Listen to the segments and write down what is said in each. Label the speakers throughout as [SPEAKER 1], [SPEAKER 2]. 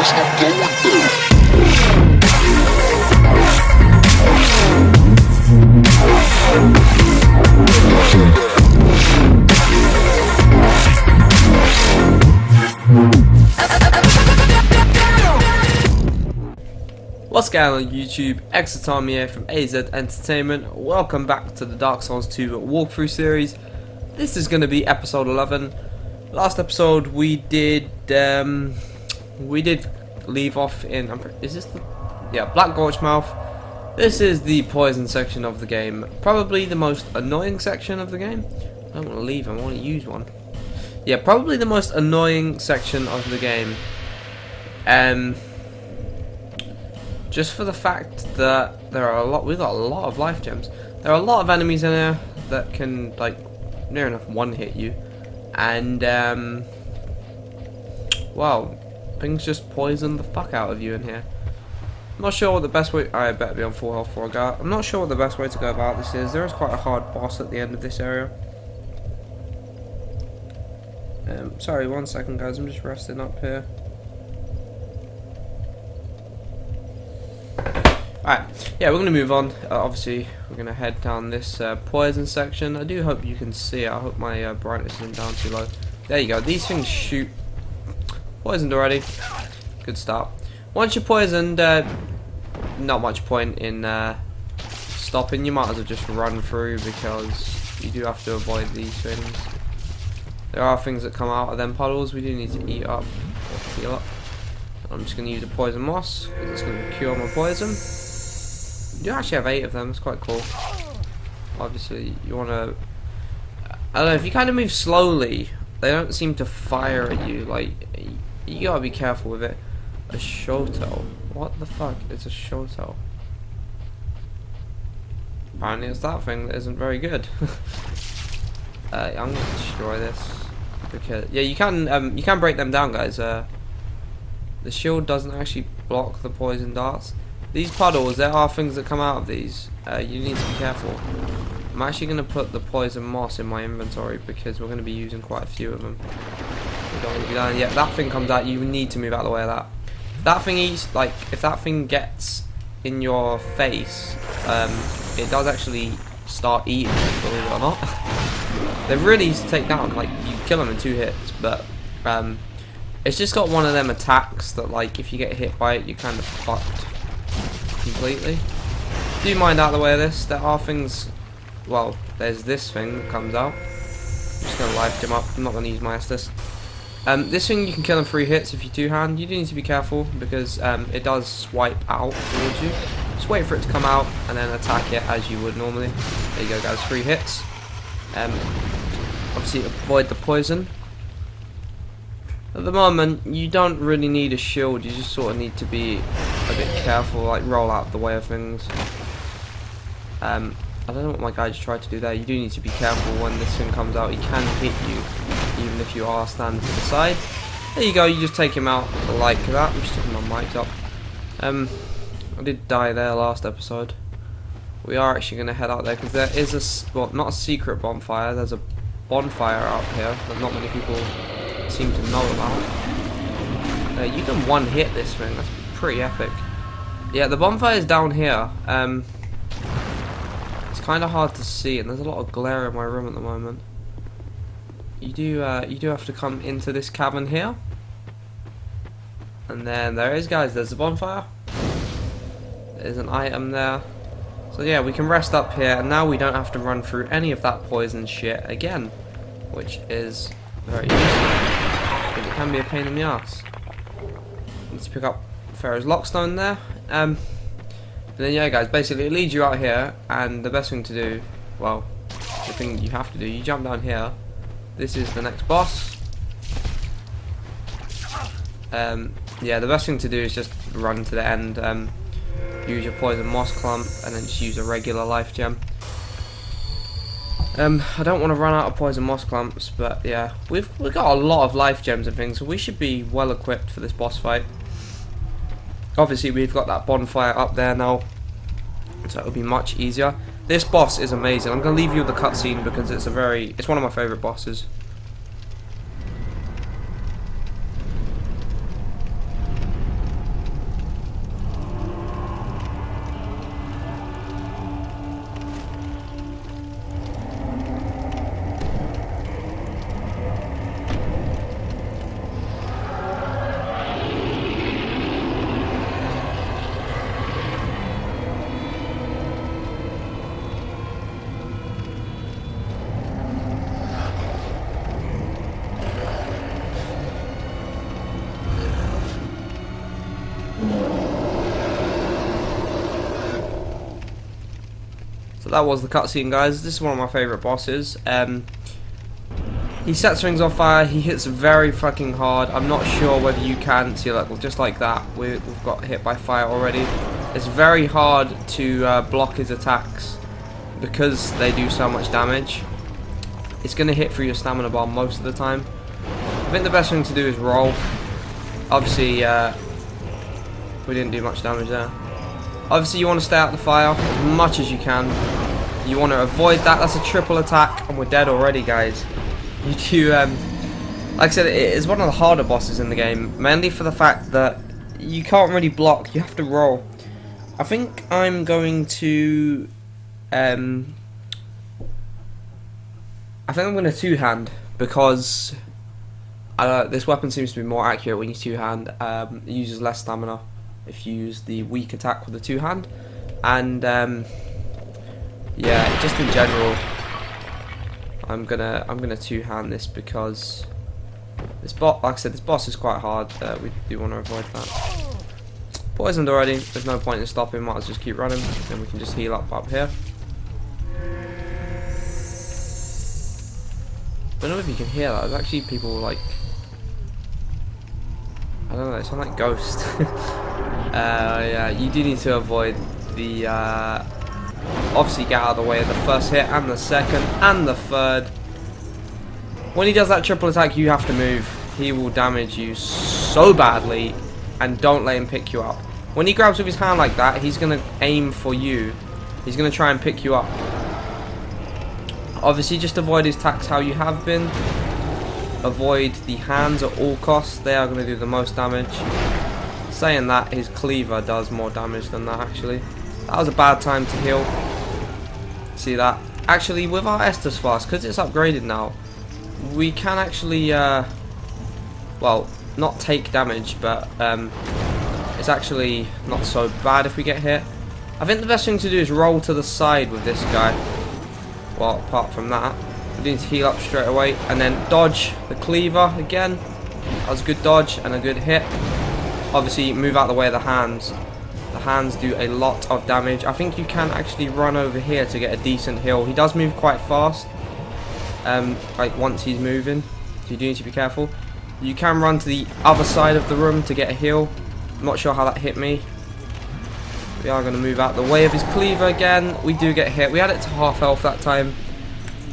[SPEAKER 1] What's going on YouTube? Exotom here from AZ Entertainment. Welcome back to the Dark Souls 2 walkthrough series. This is going to be episode 11. Last episode we did leave off in Black Gorge Mouth. This is the poison section of the game. Probably the most annoying section of the game. I don't want to leave, I want to use one. Yeah, probably the most annoying section of the game. Just for the fact that we've got a lot of life gems. There are a lot of enemies in here that can, like, near enough one-hit you. And, well, things just poison the fuck out of you in here. I'm not sure what the best way... I better be on full health before I go. I'm not sure what the best way to go about this is. There is quite a hard boss at the end of this area. Sorry, 1 second, guys. I'm just resting up here. Alright, yeah, we're going to move on. Obviously, we're going to head down this poison section. I do hope you can see it. I hope my brightness isn't down too low. There you go. These things shoot. Poisoned already. Good start. Once you're poisoned, not much point in stopping. You might as well just run through because you do have to avoid these things. There are things that come out of them puddles. We do need to eat up or heal up. I'm just going to use a poison moss because it's going to cure my poison. You do actually have 8 of them, it's quite cool. Obviously, you want to... I don't know, if you kind of move slowly, they don't seem to fire at you. Like, you gotta be careful with it. A Shoto. What the fuck is a Shoto? Apparently it's that thing that isn't very good. I'm gonna destroy this. Because, yeah, you can break them down, guys. The shield doesn't actually block the poison darts. These puddles, there are things that come out of these. You need to be careful. I'm actually going to put the poison moss in my inventory because we're going to be using quite a few of them. We don't want to be down. Yeah, that thing comes out, you need to move out of the way of that. If that thing eats, like, if that thing gets in your face, it does actually start eating it, believe it or not. They're really easy to take down. Like, you kill them in 2 hits, but it's just got one of them attacks that, like, if you get hit by it, you're kind of fucked completely. Do mind out of the way of this. There are things. Well, there's this thing that comes out. I'm just gonna life gem up. I'm not gonna use my Estus. This thing you can kill in 3 hits if you 2-hand. You do need to be careful because it does swipe out towards you. Just wait for it to come out and then attack it as you would normally. There you go, guys. 3 hits. Obviously, avoid the poison. At the moment, you don't really need a shield, you just sort of need to be a bit careful, like roll out of the way of things. I don't know what my guy just tried to do there. You do need to be careful when this thing comes out. He can hit you, even if you are standing to the side. There you go, you just take him out like that. I'm just taking my mic up. I did die there last episode. We are actually going to head out there because there is a, well, not a secret bonfire, there's a bonfire out here that not many people seem to know about. You can 1-hit this thing, that's pretty epic. Yeah, the bonfire is down here. It's kind of hard to see and there's a lot of glare in my room at the moment. You do have to come into this cavern here. And then there is, guys, there's a bonfire. There's an item there. So yeah, we can rest up here and now we don't have to run through any of that poison shit again. Which is very useful. But it can be a pain in the ass. Let's pick up Pharaoh's Lockstone there. And then yeah, guys, basically it leads you out here, and the best thing to do, well, the thing you have to do, you jump down here. This is the next boss. Yeah, the best thing to do is just run to the end. Use your poison moss clump, and then just use a regular life gem. I don't want to run out of poison moss clumps, but yeah, we've got a lot of life gems and things, so we should be well equipped for this boss fight. Obviously, we've got that bonfire up there now, so it'll be much easier. This boss is amazing. I'm going to leave you with the cutscene because it's one of my favourite bosses. So that was the cutscene, guys. This is one of my favourite bosses. He sets things on fire. He hits very fucking hard. I'm not sure whether you can see, like, just like that. We've got hit by fire already. It's very hard to block his attacks because they do so much damage. It's going to hit through your stamina bar most of the time. I think the best thing to do is roll. Obviously, we didn't do much damage there. Obviously, you want to stay out of the fire as much as you can. You want to avoid that. That's a triple attack, and we're dead already, guys. You do, like I said, it is one of the harder bosses in the game, mainly for the fact that you can't really block. You have to roll. I think I'm going to, I think I'm going to two-hand because this weapon seems to be more accurate when you two-hand. It uses less stamina if you use the weak attack with the two-hand, and yeah, just in general, I'm gonna two-hand this because this bot, like I said, this boss is quite hard. We do want to avoid that. Poisoned already. There's no point in stopping. Might as well just keep running, and we can just heal up here. I don't know if you can hear that. There's actually people like, I don't know. It's sound like Ghost. Yeah, you do need to avoid the. Obviously, get out of the way of the first hit and the second and the third. When he does that triple attack, you have to move. He will damage you so badly, and don't let him pick you up. When he grabs with his hand like that, he's gonna aim for you. He's gonna try and pick you up. Obviously, just avoid his attacks how you have been. Avoid the hands at all costs. They are gonna do the most damage. Saying that, his cleaver does more damage than that actually. That was a bad time to heal. See that? Actually, with our Estus Flask, because it's upgraded now, we can actually, well, not take damage, but it's actually not so bad if we get hit. I think the best thing to do is roll to the side with this guy. Well, apart from that, we need to heal up straight away, and then dodge the cleaver again. That was a good dodge and a good hit. Obviously, move out the way of the hands. The hands do a lot of damage. I think you can actually run over here to get a decent heal. He does move quite fast, like once he's moving, so you do need to be careful. You can run to the other side of the room to get a heal. I'm not sure how that hit me. We are going to move out the way of his cleaver again. We do get hit. We had it to half health that time.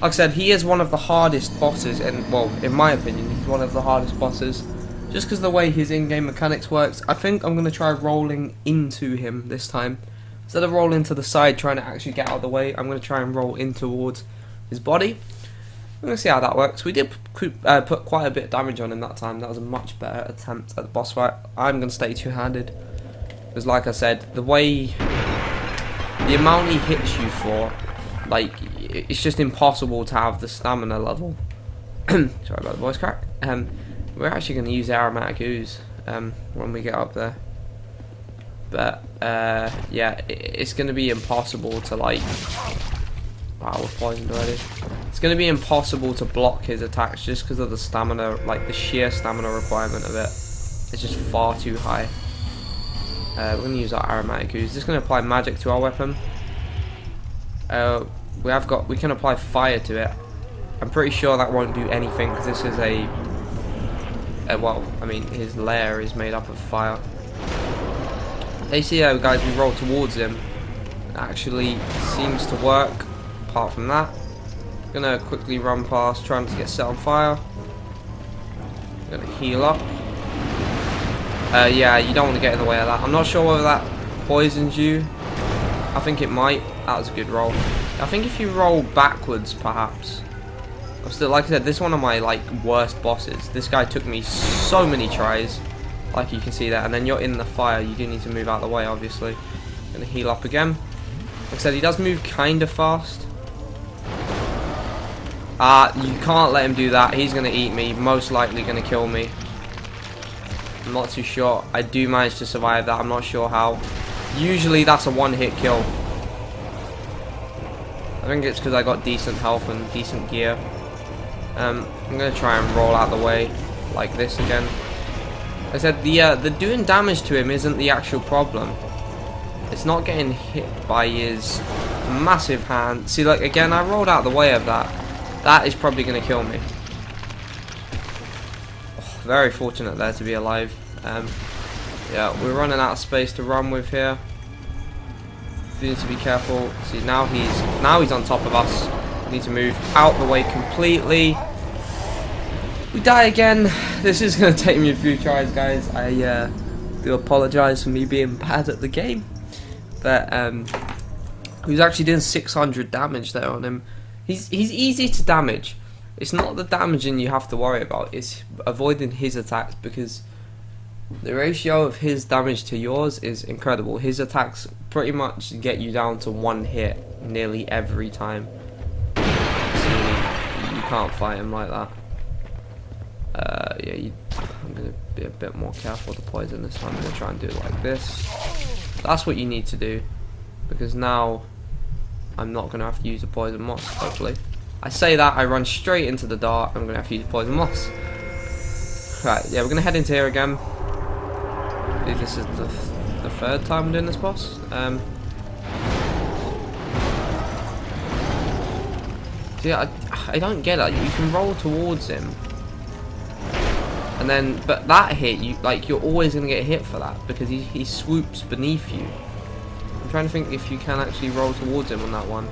[SPEAKER 1] Like I said, he is one of the hardest bosses, and well, in my opinion, he's one of the hardest bosses. Just because the way his in-game mechanics works, I think I'm going to try rolling into him this time. Instead of rolling to the side, trying to actually get out of the way, I'm going to try and roll in towards his body. I'm going to see how that works. We did put quite a bit of damage on him that time. That was a much better attempt at the boss fight. I'm going to stay two-handed. Because like I said, the way, the amount he hits you for, like, it's just impossible to have the stamina level. Sorry about the voice crack. We're actually going to use aromatic ooze when we get up there. But yeah, it's going to be impossible to, like, wow, we're poisoned already. It's going to be impossible to block his attacks just because of the stamina, like the sheer stamina requirement of it. It's just far too high. We're going to use our aromatic ooze. This is going to apply magic to our weapon. We can apply fire to it. I'm pretty sure that won't do anything because this is well, I mean, his lair is made up of fire. You see how, guys, we roll towards him. It actually seems to work. Apart from that, gonna quickly run past, trying to get set on fire. Gonna heal up. Yeah, you don't want to get in the way of that. I'm not sure whether that poisons you. I think it might. That was a good roll. I think if you roll backwards, perhaps. Still, like I said, this is one of my worst bosses. This guy took me so many tries, like you can see that. And then you're in the fire. You do need to move out of the way, obviously. Gonna heal up again. Like I said, he does move kind of fast. You can't let him do that. He's gonna eat me. Most likely gonna kill me. I'm not too sure. I do manage to survive that. I'm not sure how. Usually that's a one-hit kill. I think it's because I got decent health and decent gear. I'm going to try and roll out the way like this again. I said the doing damage to him isn't the actual problem. It's not getting hit by his massive hand. See, like, again, I rolled out the way of that. That is probably going to kill me. Oh, very fortunate there to be alive. Yeah, we're running out of space to run with here. We need to be careful. See, now he's on top of us. We need to move out the way completely. We die again. This is going to take me a few tries, guys. I do apologise for me being bad at the game. But he was actually doing 600 damage there on him. He's easy to damage. It's not the damaging you have to worry about. It's avoiding his attacks, because the ratio of his damage to yours is incredible. His attacks pretty much get you down to 1 hit nearly every time. So you can't fight him like that. Yeah, I'm going to be a bit more careful with the poison this time. I'm going to try and do it like this. That's what you need to do, because now I'm not going to have to use the poison moss, hopefully. I say that, I run straight into the dart, I'm going to have to use poison moss. Right, yeah, we're going to head into here again. I believe this is the 3rd time we're doing this boss. See, I don't get it. You can roll towards him, and then, but that hit, you're always going to get hit for that, because he swoops beneath you. I'm trying to think if you can actually roll towards him on that one.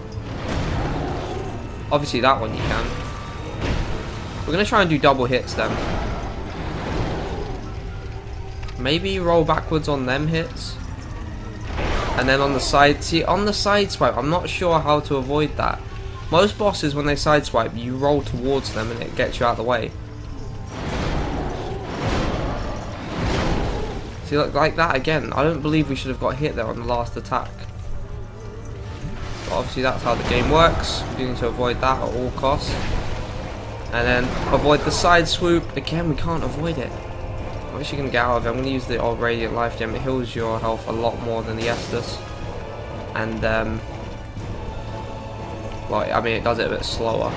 [SPEAKER 1] Obviously that one you can. We're going to try and do double hits then. Maybe roll backwards on them hits. And then on the side, see, on the side swipe, I'm not sure how to avoid that. Most bosses, when they side swipe, you roll towards them and it gets you out of the way. See, look, like that again. I don't believe we should have got hit there on the last attack. But obviously that's how the game works. We need to avoid that at all costs. And then avoid the side swoop. Again, we can't avoid it. I'm actually going to get out of it. I'm going to use the old Radiant Life Gem. It heals your health a lot more than the Estus. And, like, I mean, it does it a bit slower.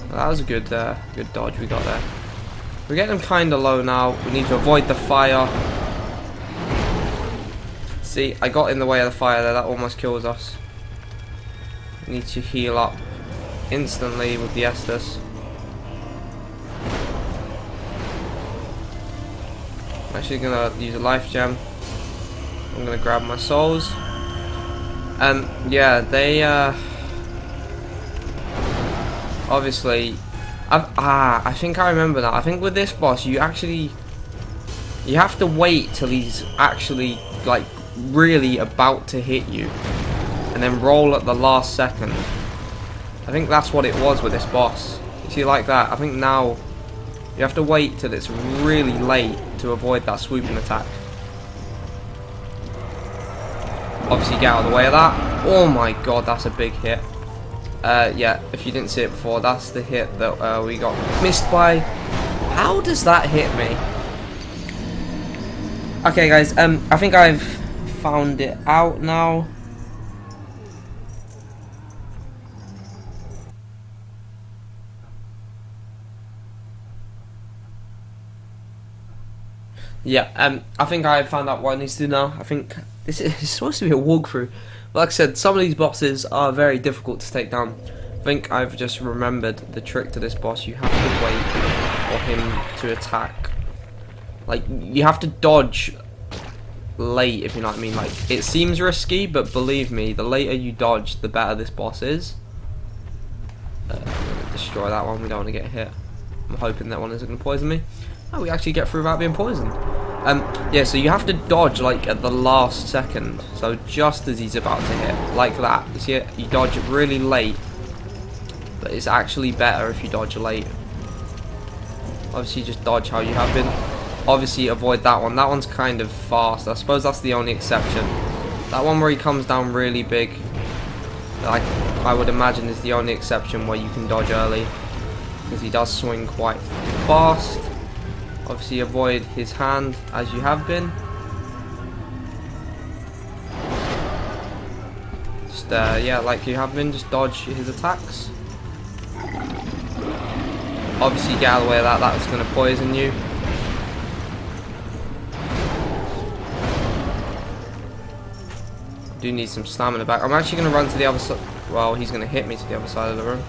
[SPEAKER 1] Well, that was a good dodge we got there. We're getting them kind of low now. We need to avoid the fire. See, I got in the way of the fire there. That almost kills us. We need to heal up instantly with the Estus. I'm actually going to use a life gem. I'm going to grab my souls. And yeah, they obviously, I think I remember that. I think with this boss, you have to wait till he's actually like really about to hit you, and then roll at the last second. I think that's what it was with this boss. You see, like that. I think now you have to wait till it's really late to avoid that swooping attack. Obviously, get out of the way of that. Oh my god, that's a big hit. Yeah, if you didn't see it before, that's the hit that we got missed by. How does that hit me? Okay, guys, I think I've found it out now. Yeah, I think I found out what I need to do now. I think this is supposed to be a walkthrough. Like I said, some of these bosses are very difficult to take down. I think I've just remembered the trick to this boss. You have to wait for him to attack. Like, you have to dodge late, if you know what I mean. Like, it seems risky, but believe me, the later you dodge, the better this boss is. Destroy that one. We don't want to get hit. I'm hoping that one isn't going to poison me. Oh, we actually get through without being poisoned. Yeah, so you have to dodge like at the last second. So just as he's about to hit, like that. You see it? You dodge it really late, but it's actually better if you dodge late. Obviously, just dodge how you have been. Obviously, avoid that one. That one's kind of fast. I suppose that's the only exception. That one where he comes down really big, like I would imagine, is the only exception where you can dodge early, because he does swing quite fast. Obviously, avoid his hand as you have been. Just yeah, like you have been, just dodge his attacks. Obviously, get out of the way of that. That's going to poison you. Do need some stamina back. I'm actually going to run to the other side. Well, he's going to hit me to the other side of the room.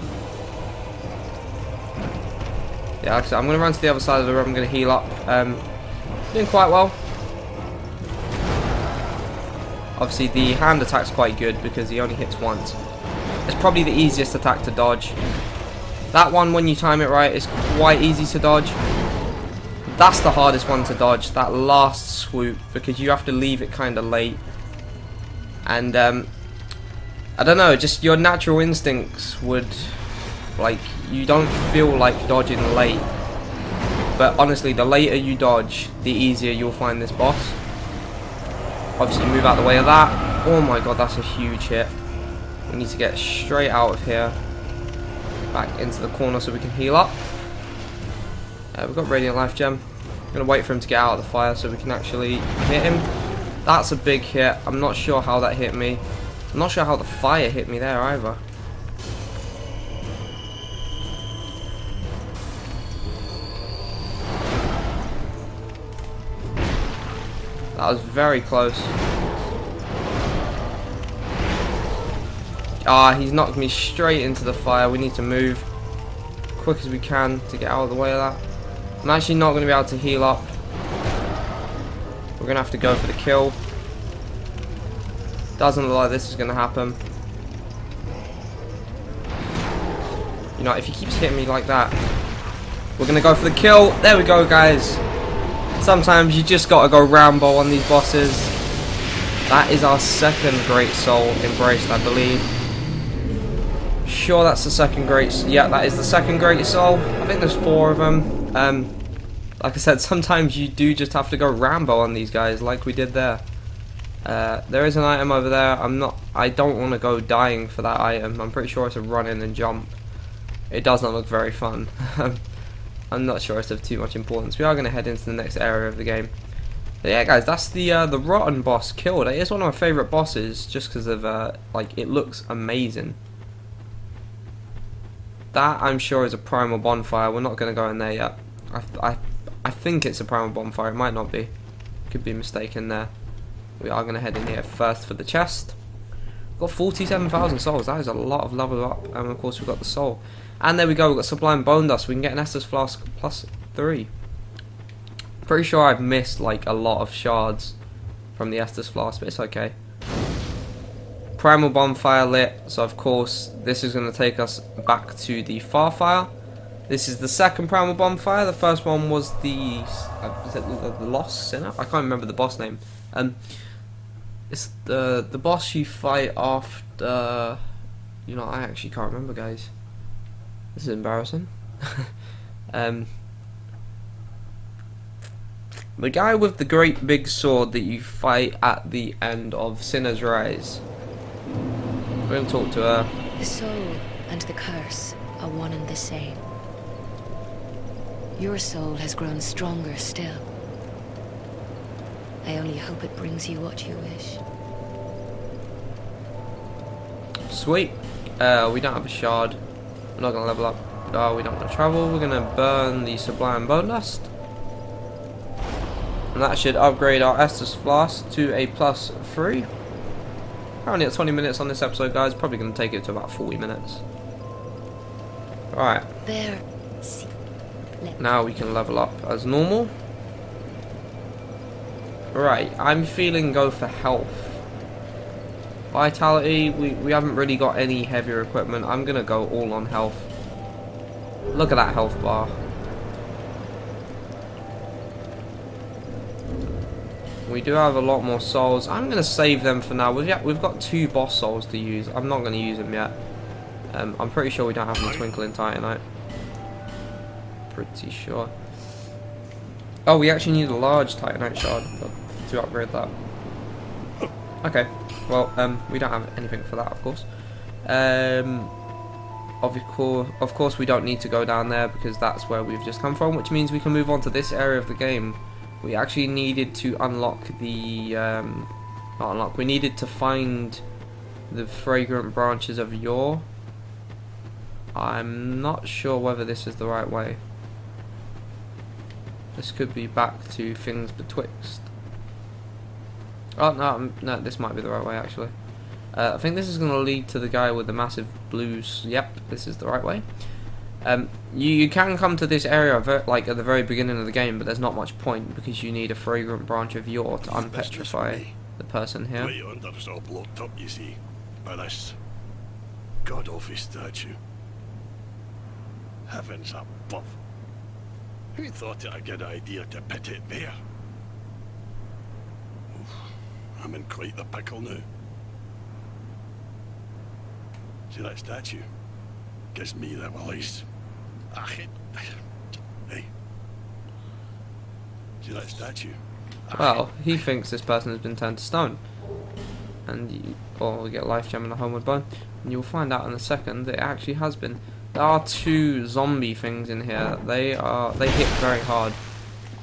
[SPEAKER 1] Yeah, actually, I'm going to run to the other side of the room. I'm going to heal up. Doing quite well. Obviously, the hand attack's quite good because he only hits once. It's probably the easiest attack to dodge. That one, when you time it right, is quite easy to dodge. That's the hardest one to dodge, that last swoop, because you have to leave it kind of late. And, I don't know, just your natural instincts would, like, you don't feel like dodging late. But honestly, the later you dodge, the easier you'll find this boss. Obviously, move out the way of that. Oh my god, that's a huge hit. We need to get straight out of here. Back into the corner so we can heal up. We've got Radiant Life Gem. I'm going to wait for him to get out of the fire so we can actually hit him. That's a big hit. I'm not sure how that hit me. I'm not sure how the fire hit me there either. That was very close. Ah, he's knocked me straight into the fire. We need to move quick as we can to get out of the way of that. I'm actually not going to be able to heal up. We're going to have to go for the kill. Doesn't look like this is going to happen. You know, if he keeps hitting me like that, we're going to go for the kill. There we go, guys. Sometimes you just got to go Rambo on these bosses. That is our second Great Soul embraced, I believe. Sure, that's the second Great... Yeah, that is the second Great Soul. I think there's 4 of them. Like I said, sometimes you do just have to go Rambo on these guys, like we did there. There is an item over there. I don't want to go dying for that item. I'm pretty sure it's a run in and jump. It does not look very fun. I'm not sure it's of too much importance. We are going to head into the next area of the game. But yeah, guys, that's the Rotten boss killed. It is one of my favourite bosses, just because of like, it looks amazing. That, I'm sure, is a primal bonfire. We're not going to go in there yet. I think it's a primal bonfire. It might not be. Could be mistaken there. We are going to head in here first for the chest. We've got 47,000 souls. That is a lot of level up. And of course, we've got the soul. And there we go. We've got Sublime Bone Dust. We can get an Estus Flask +3. Pretty sure I've missed like a lot of shards from the Estus Flask, but it's okay. Primal Bonfire lit, so of course this is going to take us back to the Farfire. This is the second Primal Bonfire. The first one was the is it the Lost Sinner? I can't remember the boss name. It's the boss you fight after. You know, I actually can't remember, guys. This is embarrassing. The guy with the great big sword that you fight at the end of Sinner's Rise. We're going to talk to her.
[SPEAKER 2] The soul and the curse are one and the same. Your soul has grown stronger still. I only hope it brings you what you wish.
[SPEAKER 1] Sweet. We don't have a shard. We're not going to level up. Oh, we don't want to travel. We're going to burn the Sublime Bone Dust. And that should upgrade our Estus Flask to a +3. Currently at 20 minutes on this episode, guys. Probably going to take it to about 40 minutes. Alright.
[SPEAKER 2] There.
[SPEAKER 1] Now we can level up as normal. Right, I'm feeling go for health. Vitality, we haven't really got any heavier equipment. I'm going to go all on health. Look at that health bar. We do have a lot more souls. I'm going to save them for now. We've got 2 boss souls to use. I'm not going to use them yet. I'm pretty sure we don't have any Twinkling Titanite. Pretty sure. Oh, we actually need a large Titanite shard to upgrade that. Okay. Well, we don't have anything for that, of course. Of course, we don't need to go down there because that's where we've just come from, which means we can move on to this area of the game. We actually needed to unlock the, not unlock, we needed to find the fragrant branches of Yore. I'm not sure whether this is the right way. This could be back to things betwixt. Oh no, no, this might be the right way actually. I think this is going to lead to the guy with the massive blues. Yep, this is the right way. You can come to this area like at the very beginning of the game, but there's not much point because you need a fragrant branch of yore to unpetrify the person here.
[SPEAKER 3] Right under is all blocked up, you see, by this god-awful statue. Heavens above. Who thought it a good idea to put it there? Oof, I'm in quite the pickle now. See that statue? Gives me the willies. Hey. See that statue?
[SPEAKER 1] Well, he thinks this person has been turned to stone. Or we get life gem and a homeward bone. And you'll find out in a second that it actually has been. There are 2 zombie things in here. They hit very hard.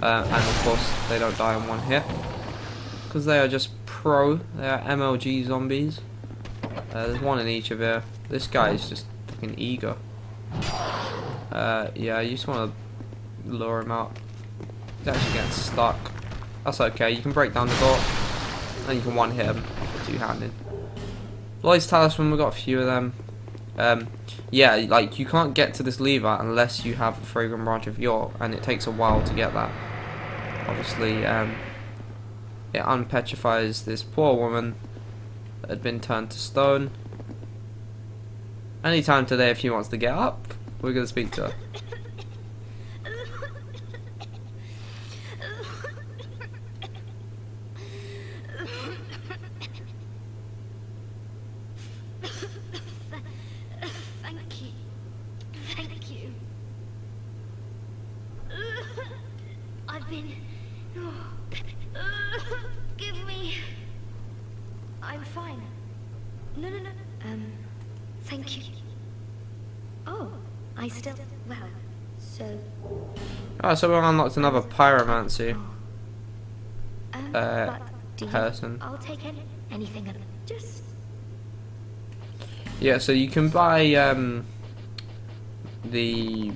[SPEAKER 1] And of course they don't die in one hit. Because they are just pro. They are MLG zombies. There's one in each of here. This guy is just fucking eager. Yeah, you just want to lure him out. He's actually getting stuck. That's okay, you can break down the door. And you can one hit him with 2-handed. Lloyd's Talisman, we've got a few of them. Yeah, like you can't get to this lever unless you have a fragrant branch of yore, and it takes a while to get that. Obviously, it unpetrifies this poor woman that had been turned to stone. Anytime today, if she wants to get up, we're going to speak to her.
[SPEAKER 2] Thank you. Thank you. I've been... Give me... I'm fine. No. Thank you. Oh, I still... Well, so...
[SPEAKER 1] Alright, so we unlocked another pyromancy
[SPEAKER 2] but do you-
[SPEAKER 1] person.
[SPEAKER 2] I'll take anything. Just...
[SPEAKER 1] Yeah, so you can buy the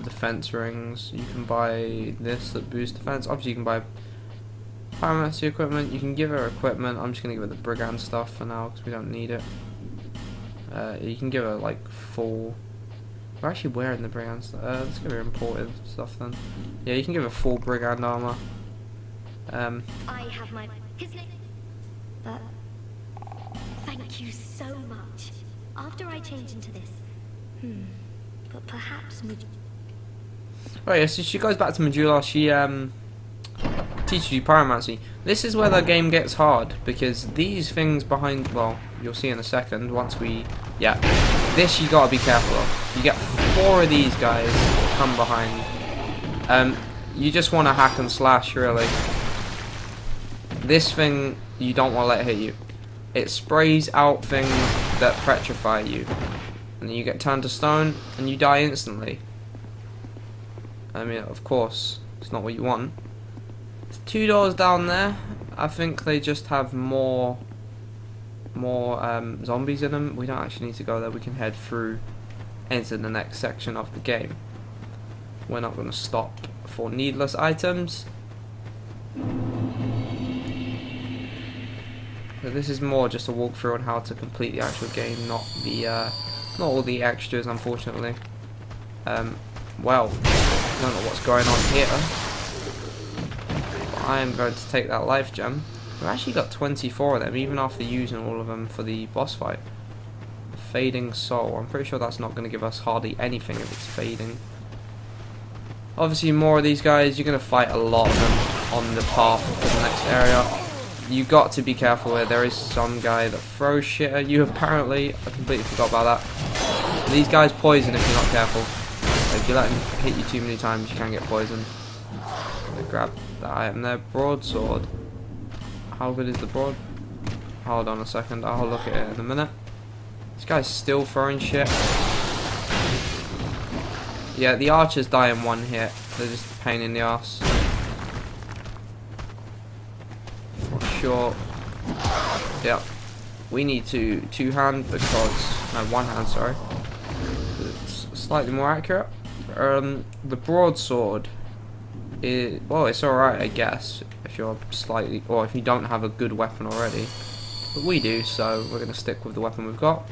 [SPEAKER 1] defense rings. You can buy this that boosts defense. Obviously, you can buy pyromancy equipment. You can give her equipment. I'm just gonna give her the brigand stuff for now because we don't need it. You can give her like full. We're actually wearing the brigand stuff. Let's give her imported stuff then. Yeah, you can give her full brigand armor.
[SPEAKER 2] I have my... His name... But... Thank you so much. After I change into this... But perhaps...
[SPEAKER 1] Oh yeah, so she goes back to Majula. She teaches you pyromancy. This is where the game gets hard because these things behind... Well, you'll see in a second once we... Yeah. This you gotta be careful of. You get 4 of these guys that come behind. You just want to hack and slash, really. This thing, you don't want to let it hit you. It sprays out things that petrify you. And you get turned to stone, and you die instantly. I mean, of course, it's not what you want. There's 2 doors down there. I think they just have more zombies in them. We don't actually need to go there. We can head through into the next section of the game. We're not going to stop for needless items. But this is more just a walkthrough on how to complete the actual game, not all the extras, unfortunately. Well, I don't know what's going on here. But I am going to take that life gem. We've actually got 24 of them, even after using all of them for the boss fight. Fading soul. I'm pretty sure that's not going to give us hardly anything if it's fading. Obviously, more of these guys. You're going to fight a lot of them on the path to the next area. You got to be careful here. There is some guy that throws shit at you. Apparently, I completely forgot about that. These guys poison if you're not careful. If you let them hit you too many times, you can get poisoned. I'm gonna grab that item there. Broadsword. How good is the broad? Hold on a second. I'll look at it in a minute. This guy's still throwing shit. Yeah, the archers die in one hit. They're just a pain in the ass. For sure. Yeah. We need to two-hand because... No, one-hand, sorry. It's slightly more accurate. The broadsword well, it's alright, I guess, if you're slightly, or if you don't have a good weapon already. But we do, so we're going to stick with the weapon we've got.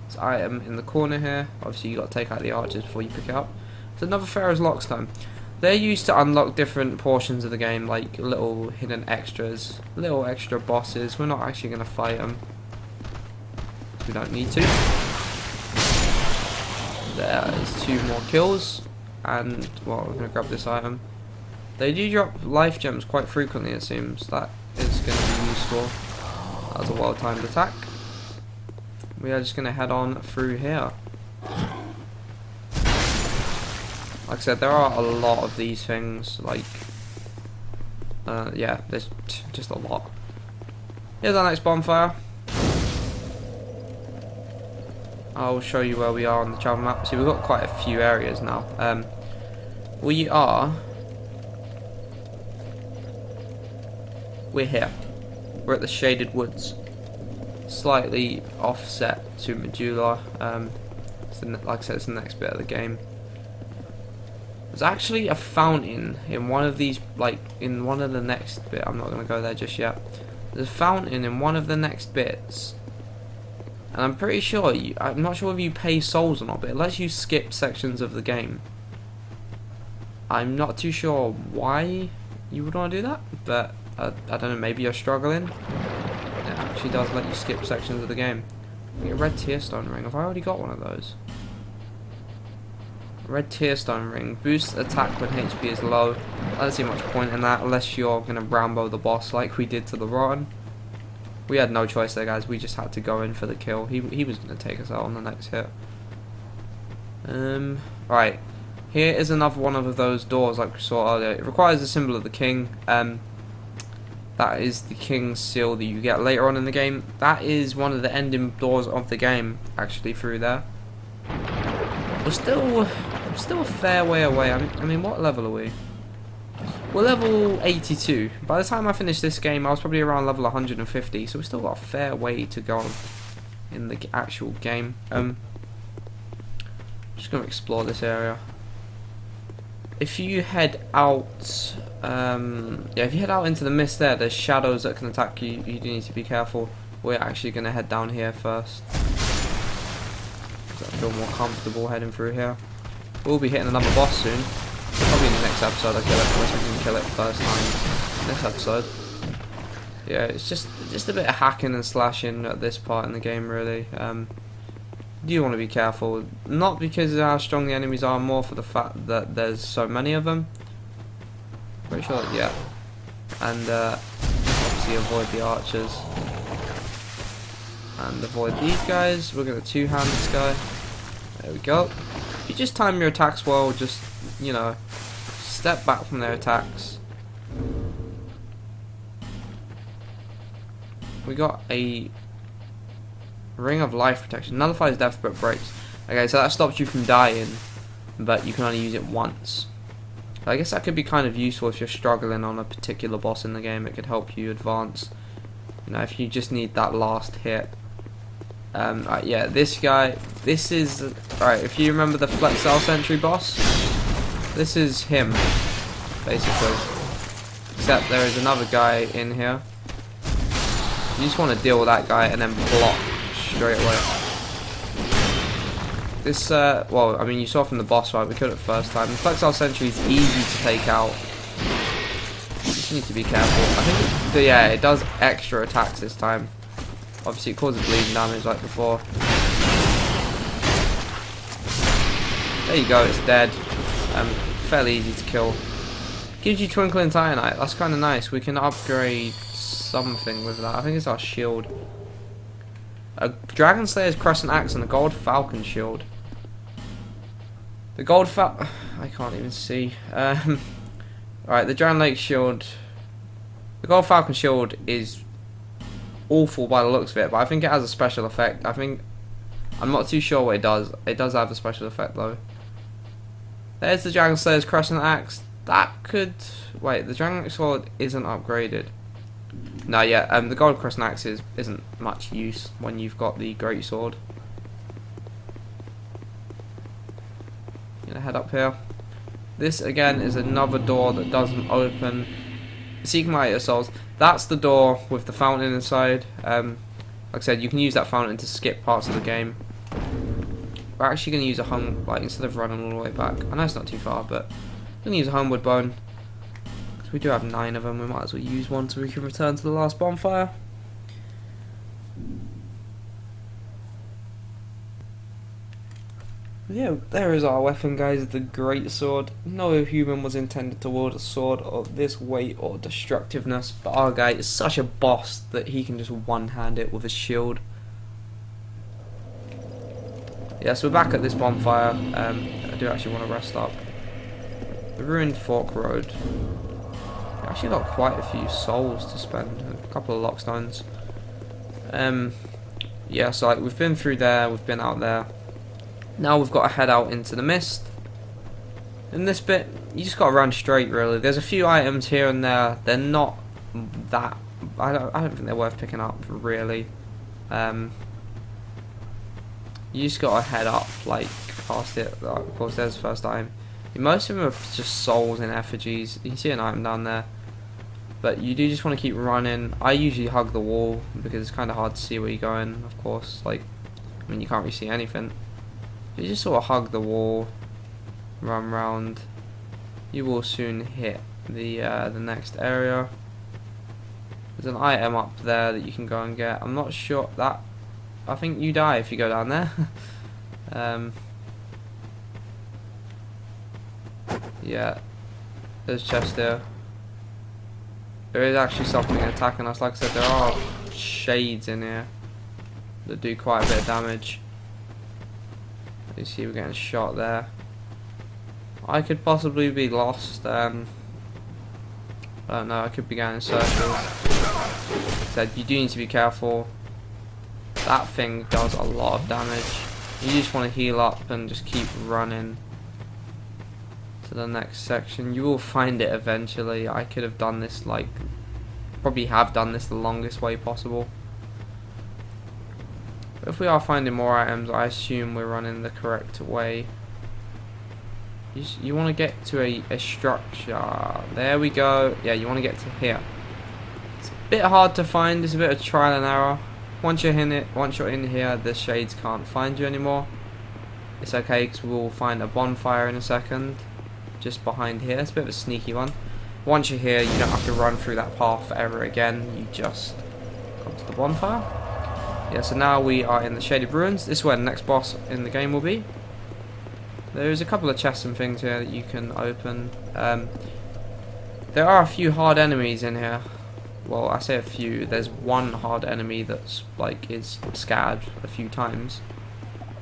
[SPEAKER 1] This item in the corner here. Obviously, you got to take out the archers before you pick it up. It's another Pharaoh's Lockstone. They're used to unlock different portions of the game, like little hidden extras, little extra bosses. We're not actually going to fight them. We don't need to. There's 2 more kills. And, well, we're going to grab this item. They do drop life gems quite frequently, it seems. That is going to be useful. That was a well-timed attack. We are just going to head on through here. Like I said, there are a lot of these things, like, yeah, there's just a lot. Here's our next bonfire. I'll show you where we are on the travel map. See, we've got quite a few areas now. We're here. We're at the Shaded Woods. Slightly offset to Majula. Like I said, it's the next bit of the game. There's actually a fountain in one of these, like in one of the next bit. I'm not going to go there just yet. There's a fountain in one of the next bits, and I'm pretty sure I'm not sure if you pay souls or not, but it lets you skip sections of the game. I'm not too sure why you would want to do that, but I don't know. Maybe you're struggling. It actually does let you skip sections of the game. Get a red tearstone ring. Have I already got one of those? Red tearstone ring boosts attack when HP is low. I don't see much point in that unless you're gonna Rambo the boss like we did to the Rotten. We had no choice there, guys. We just had to go in for the kill. He was gonna take us out on the next hit. Right. Here is another one of those doors like we saw earlier. It requires the symbol of the king. That is the king's seal that you get later on in the game. That is one of the ending doors of the game, actually, through there. We're still a fair way away. I mean, what level are we? We're level 82. By the time I finish this game, I was probably around level 150, so we've still got a fair way to go in the actual game. Just going to explore this area. If you head out, if you head out into the mist there's shadows that can attack you. You do need to be careful. We're actually going to head down here first. So I feel more comfortable heading through here. We'll be hitting another boss soon. Probably in the next episode I'll kill it, unless we can kill it first time this episode. Yeah, it's just a bit of hacking and slashing at this part in the game, really. You want to be careful, not because of how strong the enemies are, more for the fact that there's so many of them. Pretty sure, yeah. And obviously avoid the archers. And avoid these guys. We're going to two-hand this guy. There we go. If you just time your attacks well, just, you know, step back from their attacks. We got a Ring of Life Protection. Nullifies death but breaks. Okay, so that stops you from dying, but you can only use it once. I guess that could be kind of useful if you're struggling on a particular boss in the game. It could help you advance. You know, if you just need that last hit. Right, yeah, this guy. This is right. If you remember the Flexile Sentry boss, this is him, basically. Except there is another guy in here. You just want to deal with that guy and then block straight away. This, well, I mean, you saw from the boss fight, we killed it first time. The Flexile Sentry is easy to take out. You just need to be careful. I think, yeah, it does extra attacks this time. Obviously, it causes bleeding damage like before. There you go, it's dead. Fairly easy to kill. Gives you Twinkling Titanite. That's kind of nice. We can upgrade something with that. I think it's our shield. A Dragon Slayer's Crescent Axe and a Gold Falcon Shield. The Gold I can't even see. Alright, the Dragon Lake Shield. The Gold Falcon Shield is awful by the looks of it, but I think it has a special effect. I'm not too sure what it does. It does have a special effect though. There's the Dragon Slayer's Crescent Axe. That could... Wait, the Dragon Lake Sword isn't upgraded. No, yeah, the Gold Crescent Axe isn't much use when you've got the Great Sword. Gonna head up here. This again is another door that doesn't open. Seeking Light of Souls. That's the door with the fountain inside. Like I said, you can use that fountain to skip parts of the game. We're actually going to use a like instead of running all the way back. I know it's not too far, but I'm going to use a Homeward Bone. Because we do have 9 of them, we might as well use one so we can return to the last bonfire. Yeah, there is our weapon, guys, the Great Sword. No human was intended to wield a sword of this weight or destructiveness, but our guy is such a boss that he can just one-hand it with a shield. Yeah, so we're back at this bonfire. I do actually want to rest up. The Ruined Fork Road. We actually got quite a few souls to spend, a couple of lockstones. Yeah, so like we've been through there, we've been out there. Now we've got to head out into the mist. In this bit, you just got to run straight, really. There's a few items here and there. They're not that... I don't think they're worth picking up, really. You just got to head up, like, past it. Like, of course, there's the first item. Most of them are just souls and effigies. You can see an item down there. But you do just want to keep running. I usually hug the wall, because it's kind of hard to see where you're going, of course. Like, I mean, you can't really see anything. You just sort of hug the wall, run round. You will soon hit the next area. There's an item up there that you can go and get. I'm not sure that. I think you die if you go down there. Yeah, there's a chest there. There is actually something attacking us. Like I said, there are shades in here that do quite a bit of damage. You see we're getting shot there. I could possibly be lost. I don't know, I could be going in circles. So you do need to be careful. That thing does a lot of damage. You just want to heal up and just keep running to the next section. You will find it eventually. I could have done this, like, probably have done this the longest way possible. But if we are finding more items, I assume we're running the correct way. You want to get to a structure. There we go. Yeah, you want to get to here. It's a bit hard to find. It's a bit of trial and error. Once you're in here, the shades can't find you anymore. It's okay, because we'll find a bonfire in a second, just behind here. It's a bit of a sneaky one. Once you're here, you don't have to run through that path ever again. You just come to the bonfire. Yeah, so now we are in the Shaded Ruins. This is where the next boss in the game will be. There's a couple of chests and things here that you can open. There are a few hard enemies in here. Well, I say a few. There's one hard enemy that's like is scattered a few times.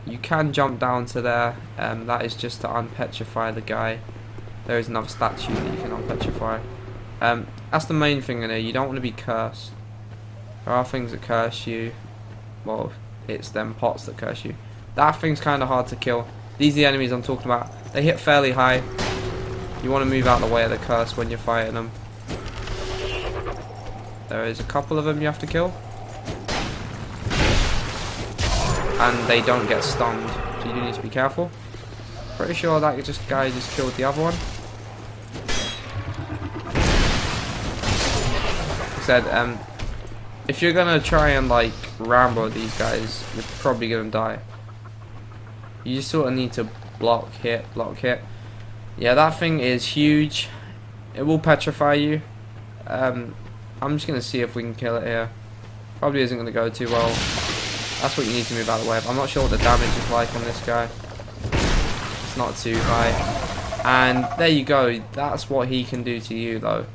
[SPEAKER 1] You can jump down to there. That is just to unpetrify the guy. There is another statue that you can unpetrify. That's the main thing in here. You don't want to be cursed. There are things that curse you. Well, it's them pots that curse you. That thing's kind of hard to kill. These are the enemies I'm talking about. They hit fairly high. You want to move out of the way of the curse when you're fighting them. There is a couple of them you have to kill. And they don't get stunned, so you do need to be careful. Pretty sure that guy just killed the other one. Like I said, if you're gonna try and like Rambo these guys, you're probably gonna die. You just sort of need to block, hit. Yeah, that thing is huge. It will petrify you. I'm just gonna see if we can kill it here. Probably isn't gonna go too well. That's what you need to move out of the way of. I'm not sure what the damage is like on this guy. It's not too high. And there you go. That's what he can do to you, though.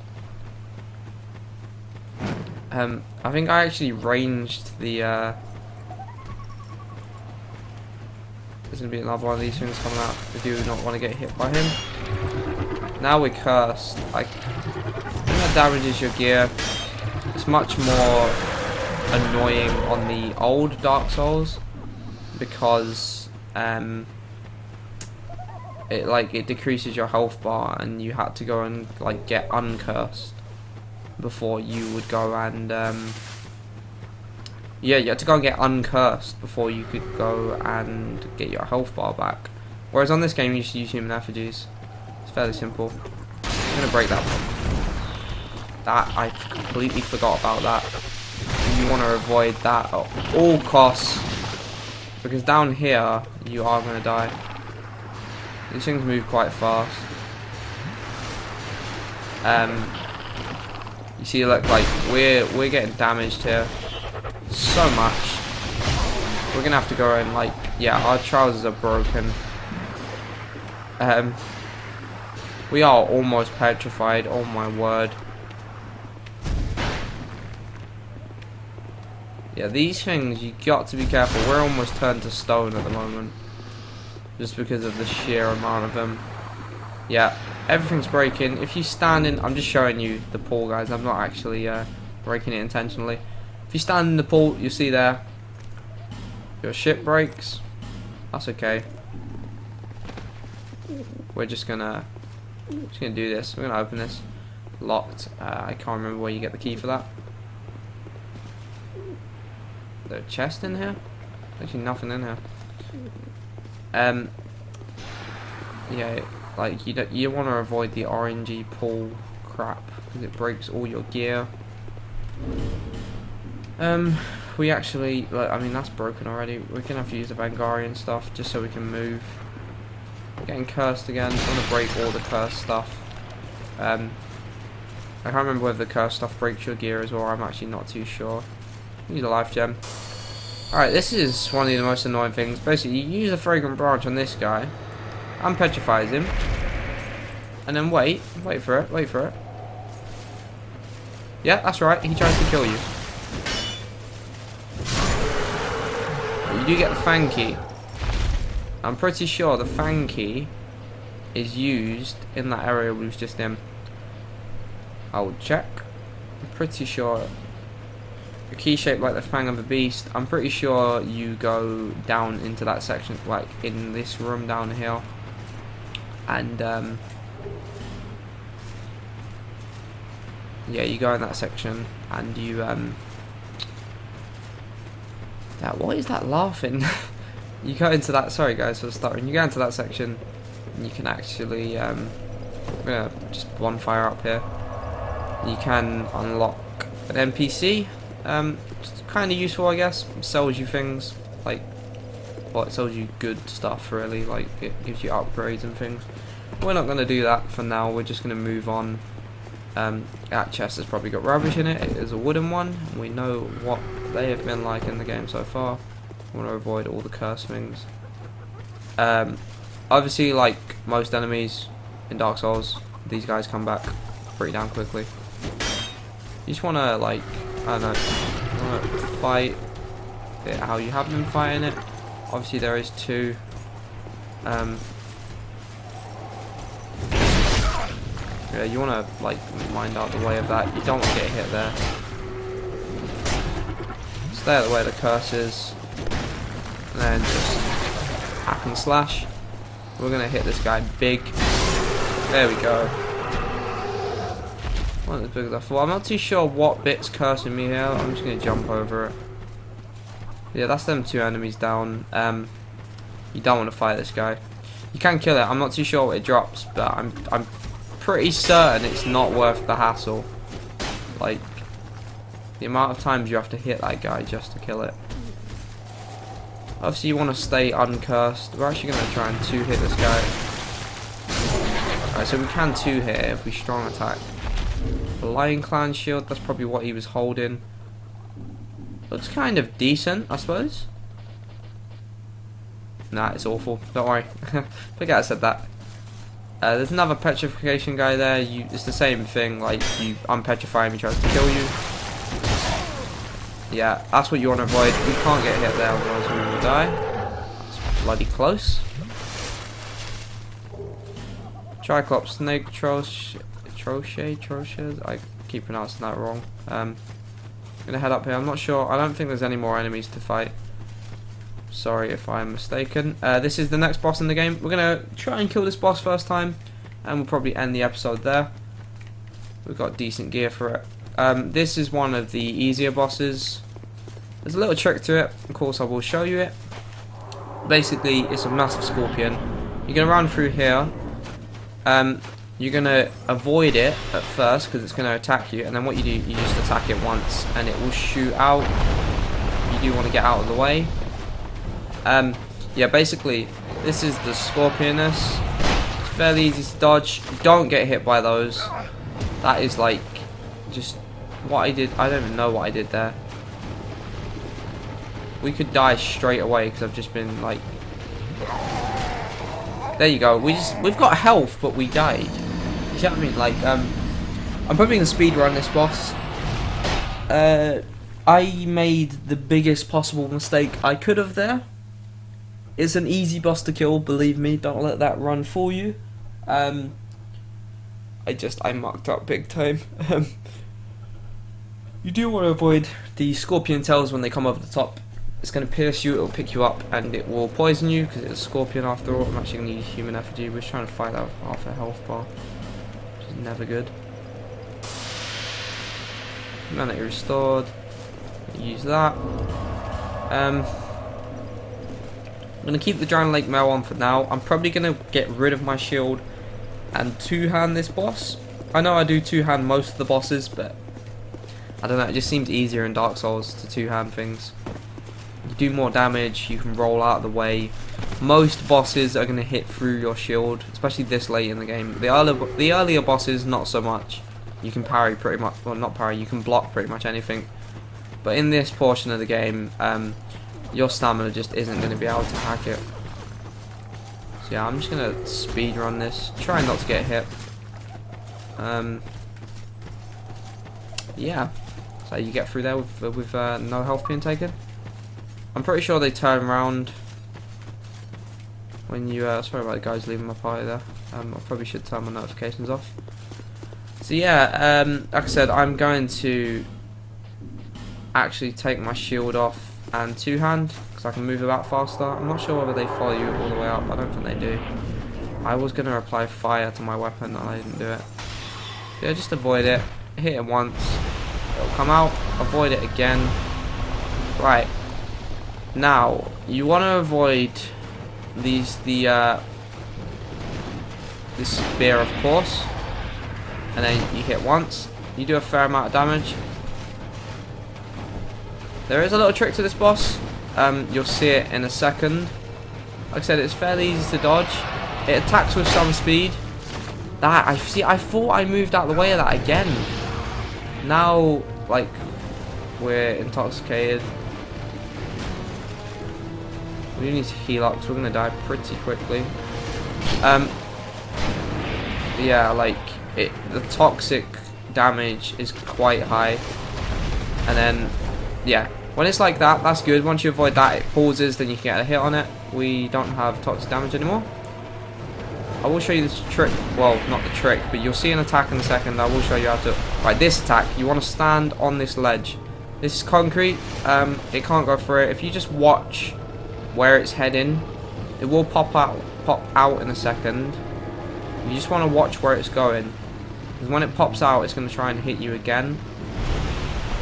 [SPEAKER 1] I think I actually ranged the... There's going to be another one of these things coming out. I do not want to get hit by him. Now we're cursed. Like, that damages your gear. It's much more annoying on the old Dark Souls because it decreases your health bar, and you had to go and like get uncursed before you would go and yeah, you had to go and get uncursed before you could go and get your health bar back. Whereas on this game you just use human effigies. It's fairly simple. I'm gonna break that one. That, I completely forgot about that. You want to avoid that at all costs, because down here you are gonna die. These things move quite fast. You see, look, like we're getting damaged here so much. We're gonna have to go in, like, yeah, our trousers are broken. We are almost petrified. Oh my word. Yeah, these things, you got to be careful. We're almost turned to stone at the moment, just because of the sheer amount of them. Yeah, everything's breaking. If you stand in, I'm just showing you the pool, guys. I'm not actually breaking it intentionally. If you stand in the pool, you see there, your ship breaks. That's okay. We're just gonna do this. We're gonna open this. Locked. I can't remember where you get the key for that. Is there a chest in here? Actually, nothing in here. Yeah, like you want to avoid the RNG pool crap because it breaks all your gear. We actually, like, I mean, that's broken already. We're gonna have to use the Vangarian stuff just so we can move. We're getting cursed again. I'm gonna break all the cursed stuff. I can't remember whether the cursed stuff breaks your gear as well. I'm actually not too sure. Use a life gem. Alright, this is one of the most annoying things. Basically, you use a fragrant branch on this guy, unpetrifies him, and then wait for it. Yeah, that's right, he tries to kill you. But you do get the Fang Key. I'm pretty sure the Fang Key is used in that area we was just in. I will check. I'm pretty sure. A key shaped like the Fang of a Beast. I'm pretty sure you go down into that section, like in this room down here, and yeah, you go in that section and you what is that laughing? You go into that. Sorry guys for stuttering. You go into that section, and you can actually I'm gonna just bonfire up here. You can unlock an NPC. It's kind of useful, I guess. It sells you things, like, well, it sells you good stuff, really. Like, it gives you upgrades and things. We're not going to do that for now. We're just going to move on. That chest has probably got rubbish in it. It is a wooden one. We know what they have been like in the game so far. I want to avoid all the curse things. Obviously, like most enemies in Dark Souls, these guys come back pretty damn quickly. You just want to, like, I don't know, fight it how you have been fighting it. Obviously there is two. Yeah, you want to, like, mind out the way of that. You don't want to get hit there. Stay out of the way of the curses. And then just hack and slash. We're going to hit this guy big. There we go. Wasn't as big as I thought. I'm not too sure what bit's cursing me here. I'm just going to jump over it. Yeah, that's them two enemies down. You don't want to fight this guy. You can kill it. I'm not too sure what it drops, but I'm pretty certain it's not worth the hassle. Like, the amount of times you have to hit that guy just to kill it. Obviously you want to stay uncursed. We're actually going to try and 2-hit this guy. Alright, so we can 2-hit if we strong attack. The Lion Clan shield, that's probably what he was holding. Looks kind of decent, I suppose. Nah, it's awful. Don't worry. Forget I said that. There's another petrification guy there. It's the same thing. Like, you unpetrify him, he tries to kill you. Yeah, that's what you want to avoid. We can't get hit there, otherwise we will die. That's bloody close. Triclops, Snake, Trochet. I keep pronouncing that wrong. I'm gonna head up here. I'm not sure. I don't think there's any more enemies to fight. Sorry if I'm mistaken. This is the next boss in the game. We're gonna try and kill this boss first time, and we'll probably end the episode there. We've got decent gear for it. This is one of the easier bosses. There's a little trick to it. Of course, I will show you it. Basically, it's a massive scorpion. You're gonna run through here, you're gonna avoid it at first because it's gonna attack you, and then what you do, you just attack it once, and it will shoot out. You do want to get out of the way. Yeah, basically, this is the Scorpionus. It's fairly easy to dodge. Don't get hit by those. That is like just what I did. I don't even know what I did there. We could die straight away because I've just been like. There you go. We've got health, but we died. You see what I mean? Like I'm probably gonna speed run this boss. I made the biggest possible mistake I could have there. It's an easy boss to kill, believe me. Don't let that run for you. I mucked up big time. You do want to avoid the scorpion tails when they come over the top. It's going to pierce you, it'll pick you up, and it will poison you because it's a scorpion after all. I'm actually going to use human effigy. We're trying to fight out half a health bar, which is never good. Humanity restored. Use that. I'm going to keep the Drowned Lake Mail on for now. I'm probably going to get rid of my shield and two-hand this boss. I know I do two-hand most of the bosses, but I don't know, it just seems easier in Dark Souls to two-hand things. You do more damage, you can roll out of the way. Most bosses are going to hit through your shield, especially this late in the game. The earlier bosses, not so much. You can parry pretty much, well not parry, you can block pretty much anything. But in this portion of the game, your stamina just isn't going to be able to hack it. So yeah, I'm just going to speed run this, try not to get hit. Yeah, so you get through there with no health being taken. I'm pretty sure they turn around when you, sorry about the guys leaving my party there. I probably should turn my notifications off. So yeah, like I said, I'm going to actually take my shield off and two-hand because I can move about faster. I'm not sure whether they follow you all the way up. I don't think they do. I was going to apply fire to my weapon and I didn't do it. Yeah, just avoid it. Hit it once. It'll come out. Avoid it again. Right. Now, you want to avoid this spear, of course. And then you hit once. You do a fair amount of damage. There is a little trick to this boss. You'll see it in a second. Like I said, it's fairly easy to dodge. It attacks with some speed. That I thought I moved out of the way of that again. Now, like, we're intoxicated. We need to heal up because we're gonna die pretty quickly. Yeah, like the toxic damage is quite high, and then yeah, when it's like that, that's good. Once you avoid that, it pauses, then you can get a hit on it. We don't have toxic damage anymore. I will show you this trick. Well, not the trick, but you'll see an attack in a second. I will show you how to. Right, this attack, you want to stand on this ledge. This is concrete. It can't go through it. If you just watch where it's heading, it will pop out in a second. You just want to watch where it's going, because when it pops out, it's going to try and hit you again,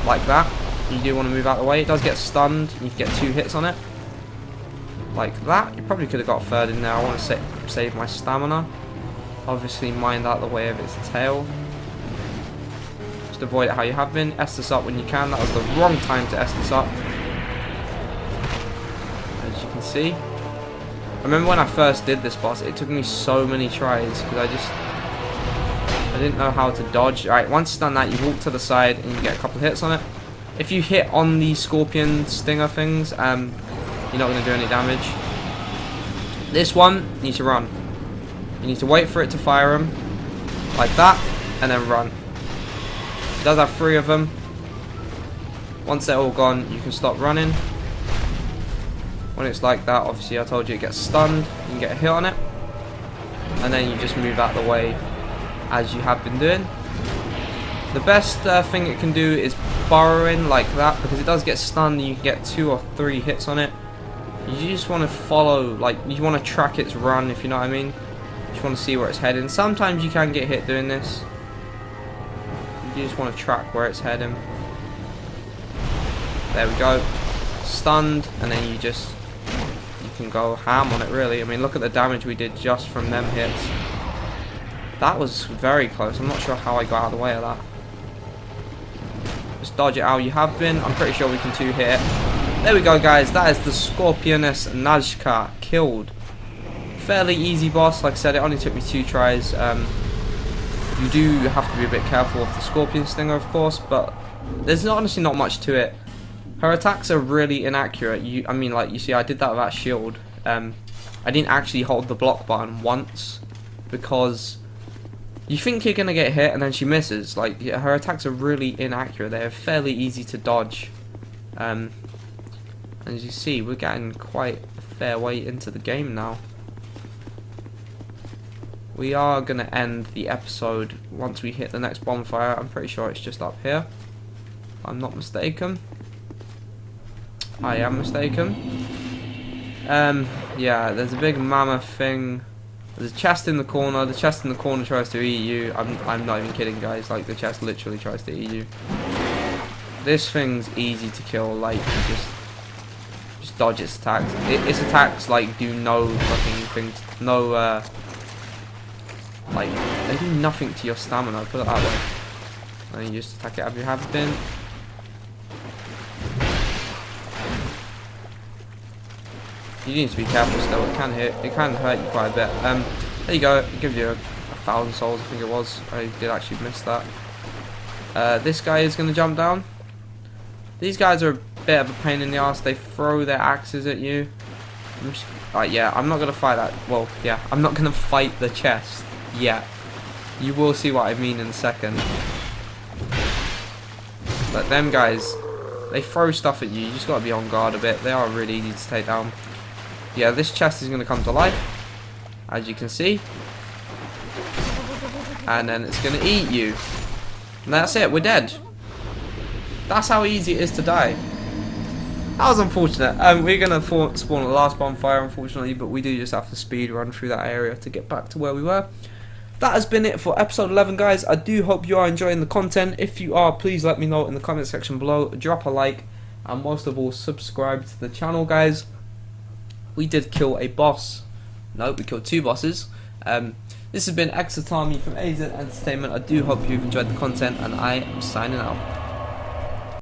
[SPEAKER 1] like that. You do want to move out of the way. It does get stunned. You can get 2 hits on it, like that. You probably could have got a third in there. I want to save my stamina. Obviously, mind out of the way of its tail. Just avoid it how you have been. S this up when you can. That was the wrong time to S this up, as you can see. I remember when I first did this boss, it took me so many tries because I didn't know how to dodge. Alright, once you've done that, you walk to the side and you get a couple of hits on it. If you hit on the scorpion stinger things, you're not going to do any damage. This one, you need to run. You need to wait for it to fire them, like that, and then run. It does have 3 of them. Once they're all gone, you can stop running. When it's like that, obviously I told you it gets stunned, you can get a hit on it, and then you just move out of the way as you have been doing. The best thing it can do is burrowing like that, because it does get stunned and you can get 2 or 3 hits on it. You just want to follow, like, you want to track its run, if you know what I mean. You just want to see where it's heading. Sometimes you can get hit doing this. You just want to track where it's heading. There we go. Stunned, and then you can go ham on it, really. I mean, look at the damage we did just from them hits. That was very close. I'm not sure how I got out of the way of that. Just dodge it how you have been. I'm pretty sure we can 2-hit. There we go, guys. That is the Scorpioness Nazca killed. Fairly easy boss. Like I said, it only took me 2 tries. You do have to be a bit careful of the Scorpion Stinger, of course, but there's honestly not much to it. Her attacks are really inaccurate. I mean, like, you see, I did that without shield. I didn't actually hold the block button once because you think you're gonna get hit and then she misses. Like, yeah, her attacks are really inaccurate. They're fairly easy to dodge. As you see, we're getting quite a fair way into the game now. We are going to end the episode once we hit the next bonfire. I'm pretty sure it's just up here, if I'm not mistaken. I am mistaken. Yeah, there's a big mammoth thing. There's a chest in the corner. The chest in the corner tries to eat you. I'm not even kidding, guys. Like, the chest literally tries to eat you. This thing's easy to kill. Like, you just dodge its attacks. Its attacks, like, do no fucking things. No, like, they do nothing to your stamina, put it that way. And you just attack it as you have been. You need to be careful still, it can hurt you quite a bit. There you go, it gives you 1,000 souls, I think it was. I did actually miss that. This guy is going to jump down. These guys are a bit of a pain in the ass. They throw their axes at you. Yeah, I'm not going to fight that. Well, yeah, I'm not going to fight the chest. Yeah, you will see what I mean in a second. But them guys, they throw stuff at you. You just got to be on guard a bit. They are really easy to take down. Yeah, this chest is going to come to life, as you can see, and then it's going to eat you. And that's it. We're dead. That's how easy it is to die. That was unfortunate. We're going to spawn the last bonfire, unfortunately, but we do just have to speed run through that area to get back to where we were. That has been it for episode 11, guys. I do hope you are enjoying the content. If you are, please let me know in the comment section below. Drop a like, and most of all, subscribe to the channel, guys. We did kill a boss. No, we killed 2 bosses. This has been Exotami from AZ Entertainment. I do hope you've enjoyed the content, and I am signing out.